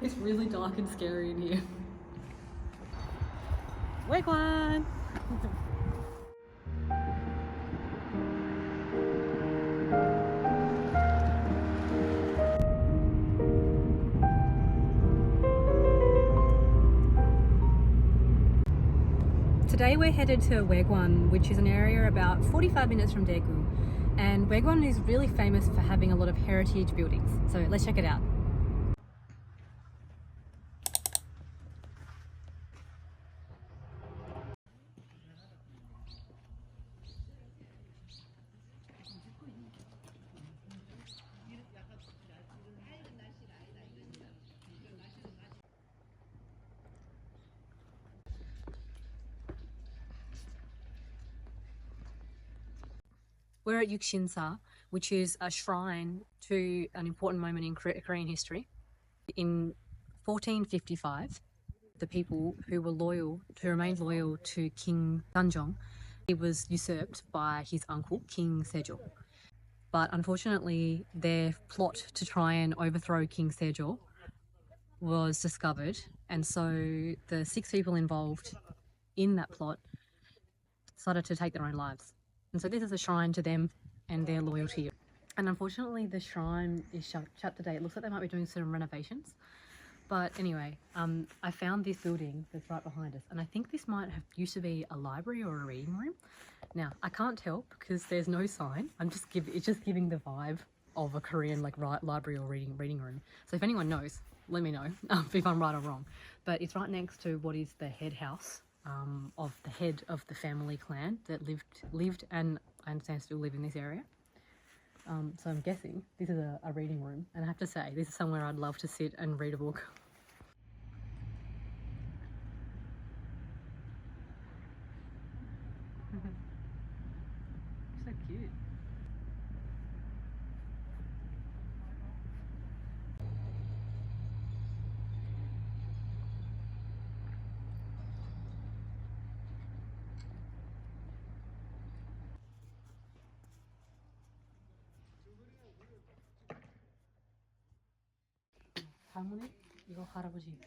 It's really dark and scary in here. Waegwan! Today we're headed to Waegwan, which is an area about 45 minutes from Daegu. And Waegwan is really famous for having a lot of heritage buildings. So let's check it out. We're at Yuksinsa, which is a shrine to an important moment in Korean history. In 1455, the people who remained loyal to King Sanjong, he was usurped by his uncle, King Sejong. But unfortunately, their plot to try and overthrow King Sejong was discovered, and so the 6 people involved in that plot decided to take their own lives. And so this is a shrine to them and their loyalty. And unfortunately, the shrine is shut today. It looks like they might be doing some renovations. But anyway, I found this building that's right behind us, and I think this might have used to be a library or a reading room. Now, I can't tell because there's no sign. It's just giving the vibe of a Korean library or reading room. So if anyone knows, let me know if I'm right or wrong. But it's right next to what is the head house of the head of the family clan that lived and I understand still live in this area. So I'm guessing this is a reading room, and I have to say this is somewhere I'd love to sit and read a book. So cute. 할머니? 이거 할아버지.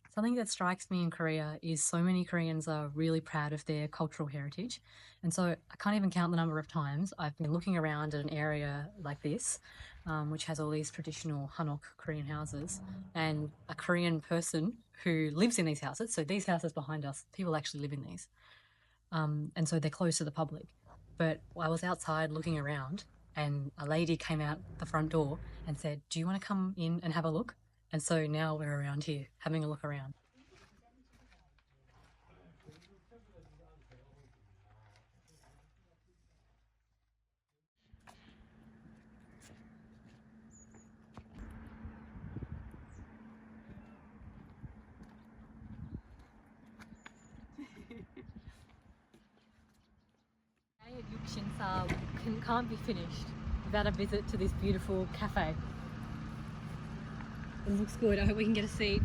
Something that strikes me in Korea is so many Koreans are really proud of their cultural heritage. And so I can't even count the number of times I've been looking around at an area like this, which has all these traditional Hanok Korean houses, and a Korean person who lives in these houses. So these houses behind us, people actually live in these. And so they're closed to the public. But I was outside looking around, and a lady came out the front door and said, "Do you want to come in and have a look?" And so now we're around here having a look around. Stay at Yuksinsa can't be finished without a visit to this beautiful cafe. It looks good. I hope we can get a seat.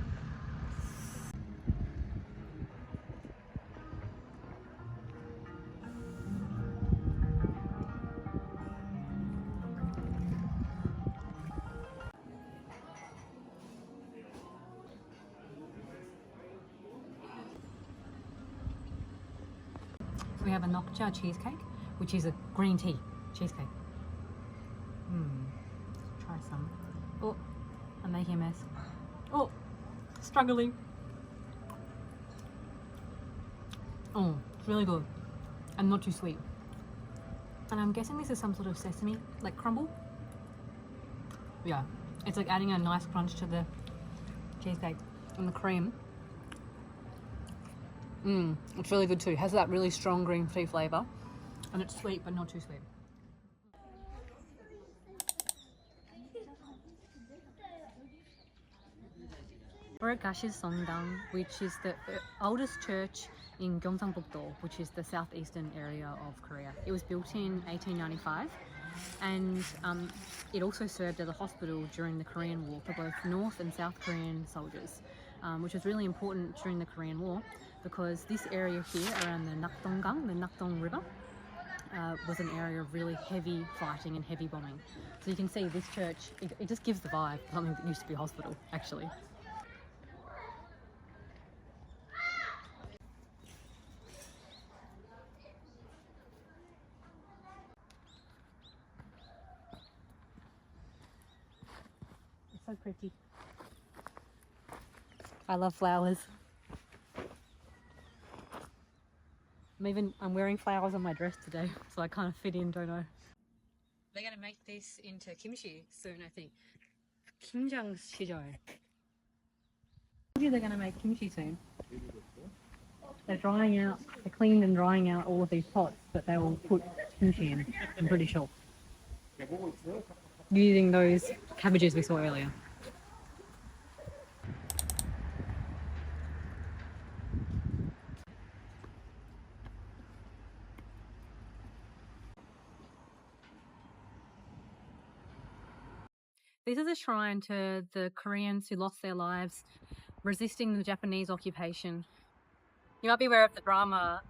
So we have a Nokja cheesecake, which is a green tea cheesecake. Try some. Oh, I'm making a mess. Oh, struggling. Oh, it's really good and not too sweet. And I'm guessing this is some sort of sesame, like crumble. Yeah, it's like adding a nice crunch to the cheesecake and the cream. It's really good too. It has that really strong green tea flavour, and it's sweet but not too sweet. We're at 가실성당, which is the oldest church in Gyeongsangbuk-do, which is the southeastern area of Korea. It was built in 1895, and it also served as a hospital during the Korean War for both North and South Korean soldiers, which was really important during the Korean War because this area here around the Nakdonggang, the Nakdong River, was an area of really heavy fighting and heavy bombing. So you can see this church, it just gives the vibe of something that used to be a hospital, actually. It's so pretty. I love flowers. I'm wearing flowers on my dress today, so I kind of fit in, don't I? They're going to make this into kimchi soon, I think. Kimjang 시절. They're going to make kimchi soon. They're cleaned and drying out all of these pots, but they will put kimchi in, I'm pretty sure. Using those cabbages we saw earlier. This is a shrine to the Koreans who lost their lives resisting the Japanese occupation. You might be aware of the drama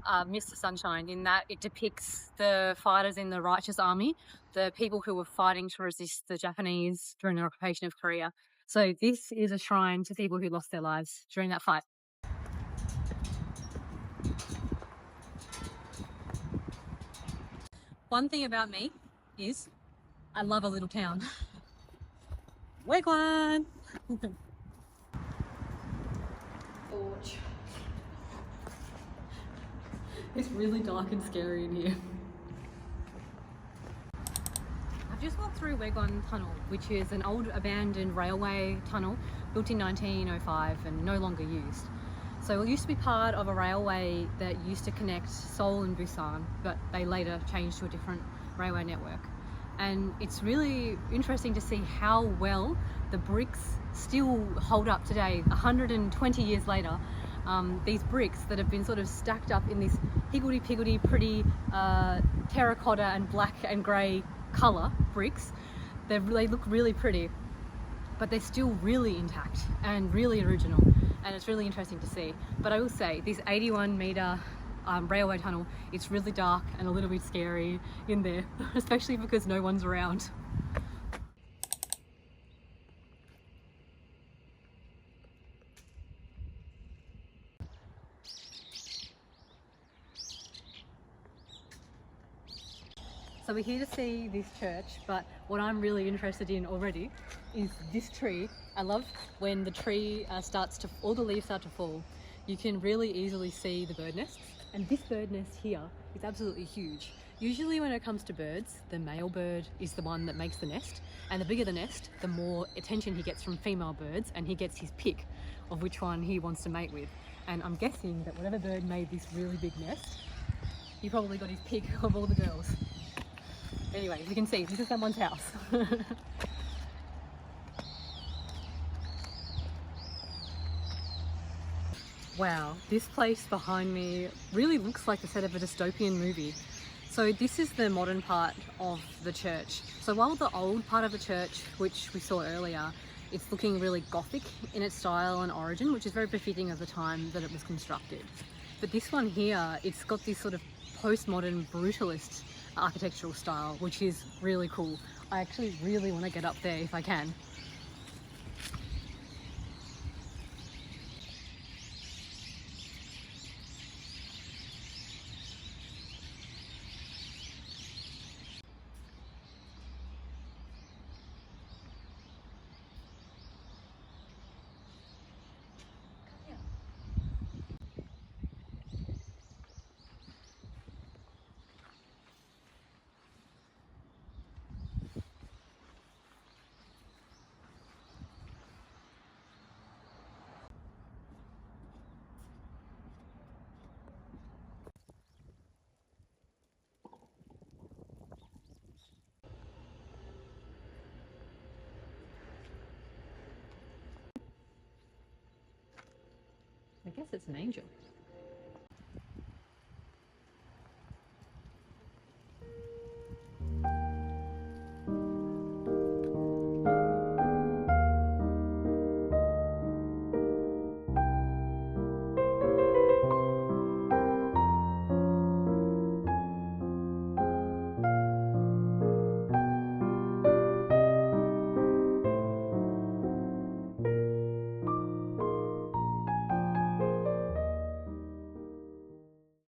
Mr. Sunshine, in that it depicts the fighters in the Righteous Army, the people who were fighting to resist the Japanese during the occupation of Korea. So this is a shrine to people who lost their lives during that fight. One thing about me is I love a little town. Waegwan! Torch. It's really dark and scary in here. I've just walked through Waegwan Tunnel, which is an old abandoned railway tunnel built in 1905 and no longer used. So it used to be part of a railway that used to connect Seoul and Busan, but they later changed to a different railway network. And it's really interesting to see how well the bricks still hold up today, 120 years later. These bricks that have been sort of stacked up in this higgledy-piggledy pretty terracotta and black and grey colour bricks, they look really pretty, but they're still really intact and really original, and it's really interesting to see. But I will say, this 81-metre railway tunnel, it's really dark and a little bit scary in there, especially because no one's around. So we're here to see this church, but what I'm really interested in already is this tree. I love when the tree all the leaves start to fall. You can really easily see the bird nests, and this bird nest here is absolutely huge. Usually when it comes to birds, the male bird is the one that makes the nest, and the bigger the nest, the more attention he gets from female birds, and he gets his pick of which one he wants to mate with. And I'm guessing that whatever bird made this really big nest, he probably got his pick of all the girls. Anyway, you can see, this is someone's house. Wow, this place behind me really looks like the set of a dystopian movie. So this is the modern part of the church. So while the old part of the church, which we saw earlier, it's looking really Gothic in its style and origin, which is very befitting of the time that it was constructed. But this one here, it's got this sort of postmodern brutalist architectural style, which is really cool. I actually really want to get up there if I can. I guess it's an angel.